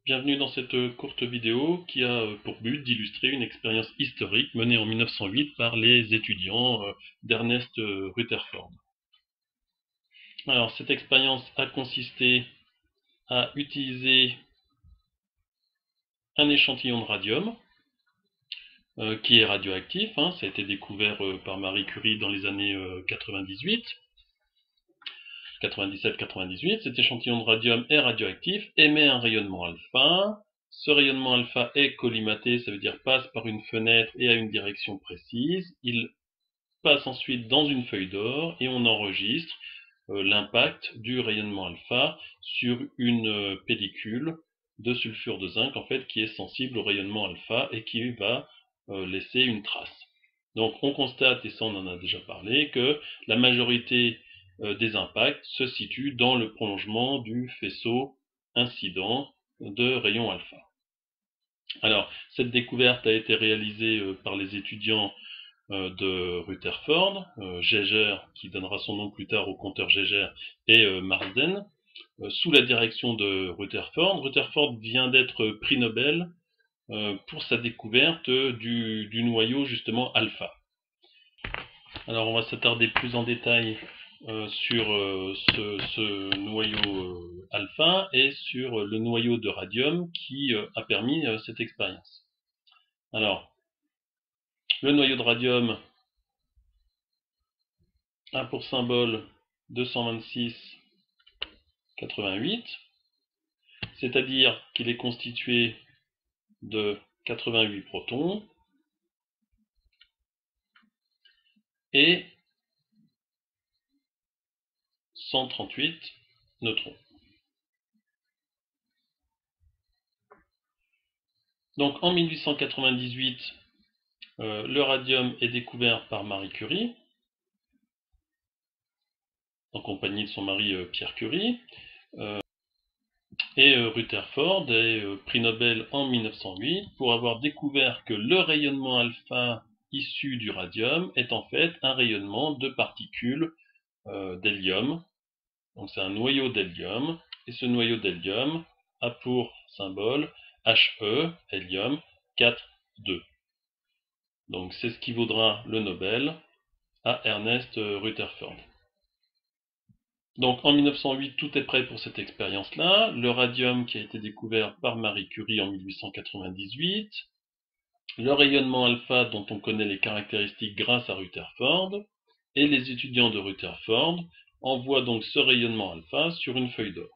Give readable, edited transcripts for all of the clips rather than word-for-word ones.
Bienvenue dans cette courte vidéo qui a pour but d'illustrer une expérience historique menée en 1908 par les étudiants d'Ernest Rutherford. Alors, cette expérience a consisté à utiliser un échantillon de radium qui est radioactif, ça a été découvert par Marie Curie dans les années 97-98. Cet échantillon de radium est radioactif, émet un rayonnement alpha. Ce rayonnement alpha est collimaté, ça veut dire passe par une fenêtre et à une direction précise. Il passe ensuite dans une feuille d'or et on enregistre l'impact du rayonnement alpha sur une pellicule de sulfure de zinc en fait qui est sensible au rayonnement alpha et qui va laisser une trace. Donc on constate, et ça on en a déjà parlé, que la majorité des impacts se situent dans le prolongement du faisceau incident de rayons alpha. Alors cette découverte a été réalisée par les étudiants de Rutherford, Geiger, qui donnera son nom plus tard au compteur Geiger, et Marsden, sous la direction de Rutherford. Rutherford vient d'être prix Nobel pour sa découverte du noyau justement alpha. Alors on va s'attarder plus en détail sur ce noyau alpha et sur le noyau de radium qui a permis cette expérience. Alors, le noyau de radium a pour symbole 226,88, c'est-à-dire qu'il est constitué de 88 protons et 138 neutrons. Donc en 1898, le radium est découvert par Marie Curie, en compagnie de son mari Pierre Curie, et Rutherford est prix Nobel en 1908 pour avoir découvert que le rayonnement alpha issu du radium est en fait un rayonnement de particules d'hélium. Donc c'est un noyau d'hélium, et ce noyau d'hélium a pour symbole He, hélium, 4, 2. Donc c'est ce qui vaudra le Nobel à Ernest Rutherford. Donc en 1908, tout est prêt pour cette expérience-là. Le radium qui a été découvert par Marie Curie en 1898. Le rayonnement alpha dont on connaît les caractéristiques grâce à Rutherford. Et les étudiants de Rutherford envoient donc ce rayonnement alpha sur une feuille d'or.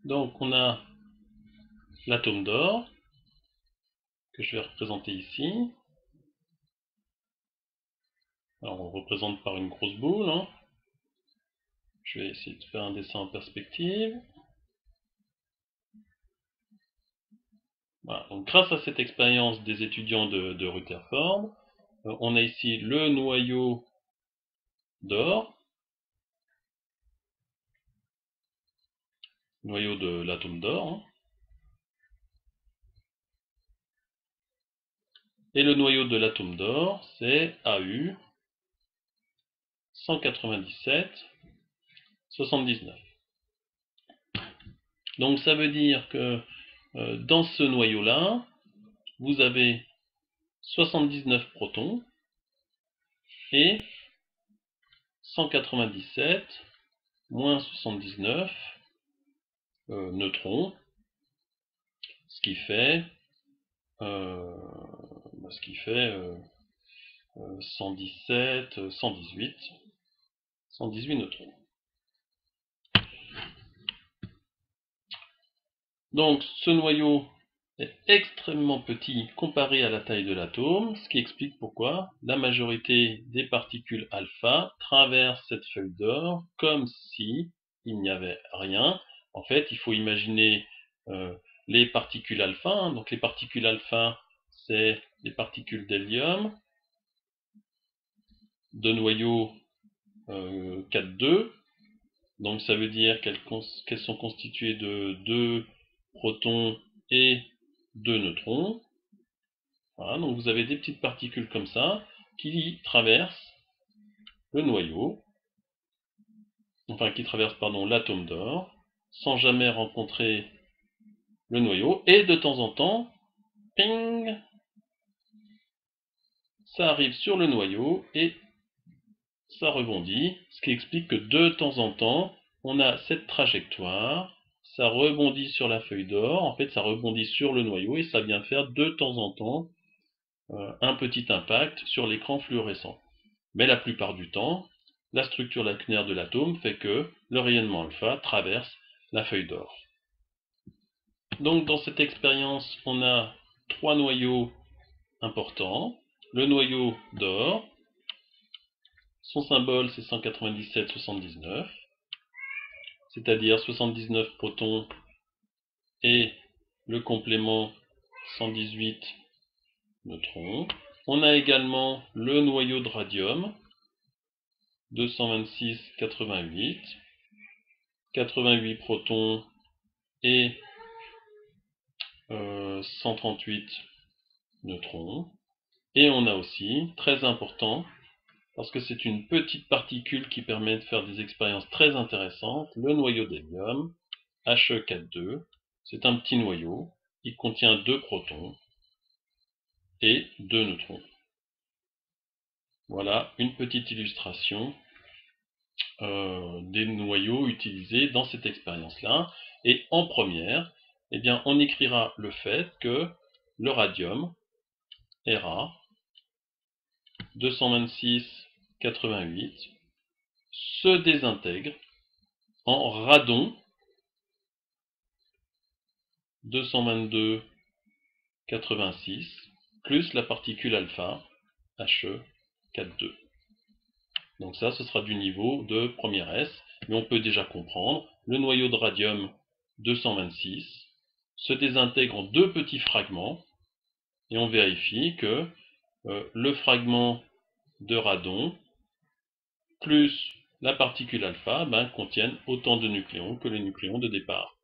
Donc on a l'atome d'or, que je vais représenter ici. Alors on le représente par une grosse boule. Je vais essayer de faire un dessin en perspective. Voilà. Donc, grâce à cette expérience des étudiants de Rutherford, on a ici le noyau d'or, noyau de l'atome d'or, et le noyau de l'atome d'or, c'est AU 197,79. Donc ça veut dire que dans ce noyau-là, vous avez 79 protons et 197 moins 79 neutrons, ce qui fait 117, 118 neutrons. Donc ce noyau est extrêmement petit comparé à la taille de l'atome, ce qui explique pourquoi la majorité des particules alpha traversent cette feuille d'or comme si il n'y avait rien. En fait, il faut imaginer les particules alpha. Donc les particules alpha, c'est des particules d'hélium de noyau 4,2. Donc ça veut dire qu'elles sont constituées de 2 protons et 2 neutrons. Voilà, donc vous avez des petites particules comme ça qui traversent le noyau, enfin qui traversent pardon l'atome d'or, sans jamais rencontrer le noyau, et de temps en temps, ping, ça arrive sur le noyau et ça rebondit, ce qui explique que de temps en temps, on a cette trajectoire, ça rebondit sur la feuille d'or, en fait ça rebondit sur le noyau et ça vient faire de temps en temps un petit impact sur l'écran fluorescent. Mais la plupart du temps, la structure lacunaire de l'atome fait que le rayonnement alpha traverse la feuille d'or. Donc dans cette expérience, on a trois noyaux importants. Le noyau d'or, son symbole c'est 197,79, c'est-à-dire 79 protons et le complément 118 neutrons. On a également le noyau de radium, 226,88, 88 protons et 138 neutrons. Et on a aussi, très important, parce que c'est une petite particule qui permet de faire des expériences très intéressantes, le noyau d'hélium, He4,2. C'est un petit noyau, il contient 2 protons et 2 neutrons. Voilà une petite illustration des noyaux utilisés dans cette expérience-là. Et en première, eh bien, on écrira le fait que le radium, Ra, 226,88, se désintègre en radon, 222,86, plus la particule alpha, He4,2. Donc ça, ce sera du niveau de première S, mais on peut déjà comprendre, le noyau de radium 226 se désintègre en deux petits fragments, et on vérifie que le fragment de radon plus la particule alpha contiennent autant de nucléons que les nucléons de départ.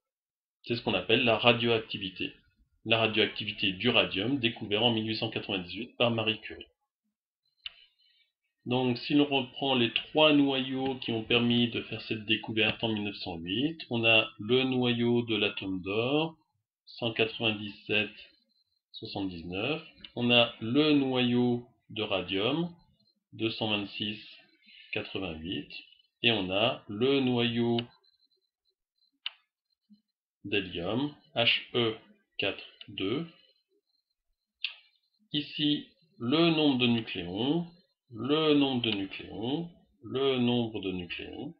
C'est ce qu'on appelle la radioactivité. La radioactivité du radium découvert en 1898 par Marie Curie. Donc si l'on reprend les trois noyaux qui ont permis de faire cette découverte en 1908, on a le noyau de l'atome d'or, 197,79. On a le noyau de radium, 226,88. Et on a le noyau d'hélium, He4,2. Ici, le nombre de nucléons, le nombre de nucléons, le nombre de nucléons.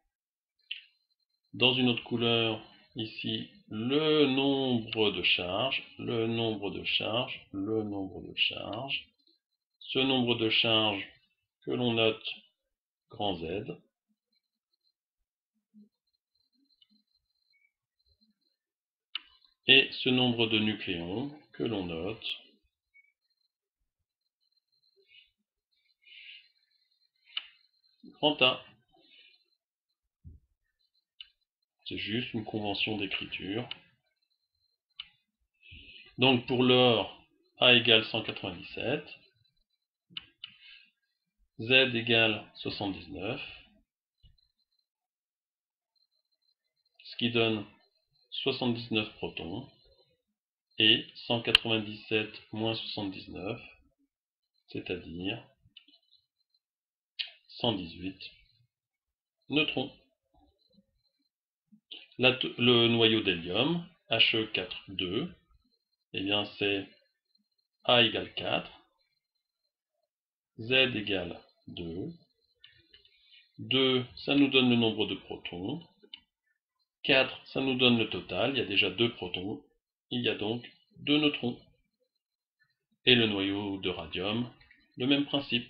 Dans une autre couleur, ici, le nombre de charges, le nombre de charges, le nombre de charges. Ce nombre de charges que l'on note grand Z. Et ce nombre de nucléons que l'on note grand A. C'est juste une convention d'écriture. Donc pour l'or, A égale 197, Z égale 79, ce qui donne 79 protons, et 197 moins 79, c'est-à-dire 118 neutrons. Le noyau d'hélium, He4,2, eh bien c'est A égale 4, Z égale 2, 2 ça nous donne le nombre de protons, 4 ça nous donne le total, il y a déjà 2 protons, il y a donc 2 neutrons. Et le noyau de radium, le même principe.